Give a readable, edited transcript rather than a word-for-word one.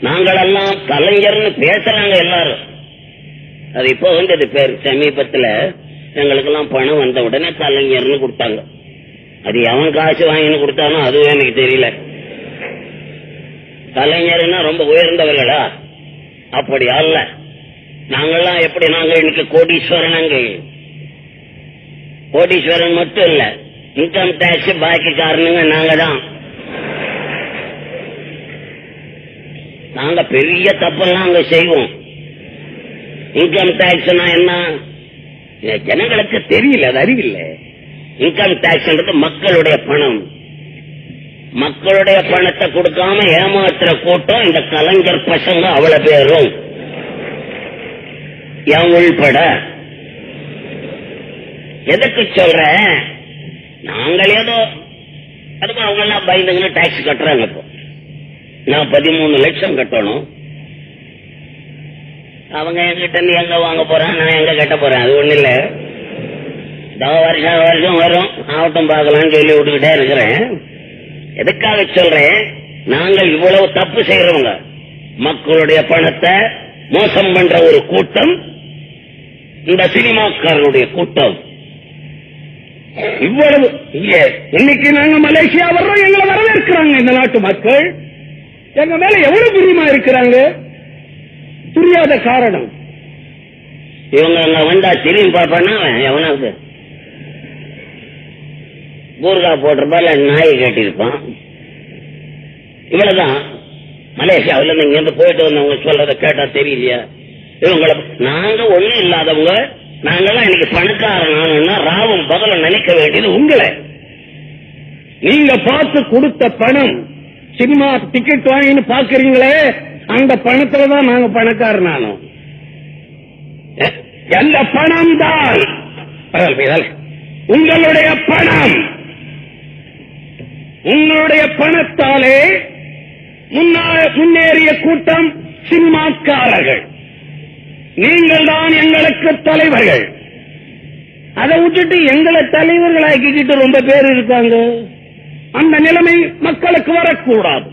நாங்களெல்லாம் கலைஞர்னு பேசுறாங்க எல்லாரும். அது இப்போ வந்தது பேர். சமீபத்துல எங்களுக்கெல்லாம் பணம் வந்த உடனே கலைஞர்னு கொடுத்தாங்க. அது எவன் காசு வாங்கின்னு கொடுத்தானோ அதுவும் எனக்கு தெரியல. கலைஞர்னா ரொம்ப உயர்ந்தவர்களா? அப்படி அல்ல. நாங்கெல்லாம் எப்படி? நாங்க இன்னைக்கு கோடீஸ்வரன். கோடீஸ்வரன் மட்டும் இல்ல, இன்கம் டாக்ஸ் பாக்கி காரணங்க நாங்க தான். நாங்க பெரிய தப்பெல்லாம் அங்க செய்வோம். இன்கம் டாக்ஸ்னா என்ன ஜனங்களுக்கு தெரியல, அது அறிவில்ல. இன்கம் டாக்ஸ் மக்களுடைய பணம். மக்களுடைய பணத்தை கொடுக்காம ஏமாத்துற கூட்டம் இந்த கலைஞர் பசங்க அவ்வளவு பேரும் என் உள்பட. எதுக்கு சொல்ற? நாங்கள் ஏதோ அதுக்கு அவங்க எல்லாம் பயந்துங்கன்னு டாக்ஸ் கட்டுறாங்க. இப்போ நான் 13 லட்சம் கட்டணும். அவங்க என்கிட்ட எங்க வாங்க போறேன், நான் எங்க கட்ட போறேன்? அது ஒண்ணு இல்ல. வருஷம் வரும், ஆவட்டம் பார்க்கலாம்னு சொல்லி விட்டுக்கிட்டே இருக்கிறேன். எதுக்காக சொல்றேன்? நாங்கள் இவ்வளவு தப்பு செய்யறவங்க, மக்களுடைய பணத்தை மோசம் பண்ற ஒரு கூட்டம் இந்த சினிமாக்காரனுடைய கூட்டம். இவ்வளவு இன்னைக்கு நாங்க மலேசியா வர்றோம், எங்களை வரவேற்கிறாங்க இந்த நாட்டு மக்கள். எங்க மேல எவ்வளவு பிரியமா இருக்கிறாங்க. புரியாத காரணம் இவங்க வந்தா திரும்பி பார்ப்பானா எவனாவது ஊர்கா போட்டிருப்பான், நாய் கட்டிருப்பான். இவ்வளவுதான். மலேசியாவில இருந்து இங்க இருந்து போயிட்டு வந்தவங்க சொல்றத கேட்டா தெரியலையா? இவங்களை நாங்க ஒண்ணும் இல்லாதவங்க, நாங்கெல்லாம் இன்னைக்கு பணக்காரனா ராவும் பகலும் நினைக்க வேண்டியது உங்களை. நீங்க பார்த்து கொடுத்த பணம், சினிமா டிக்கெட் வாங்கின்னு பாக்குறீங்களே, அந்த பணத்துலதான் நாங்க பணக்காரனானோம். எந்த பணம் தான் உங்களுடைய பணம். உங்களுடைய பணத்தாலே முன்னேறிய கூட்டம் சினிமாக்காரர்கள். நீங்கள் தான் எங்களுக்கு தலைவர்கள். அதை விட்டுட்டு எங்களை தலைவர்கள் ஆக்கிக்கிட்டு ரொம்ப பேர் இருக்காங்க. அந்த நிலைமை மக்களுக்கு வரக்கூடாது.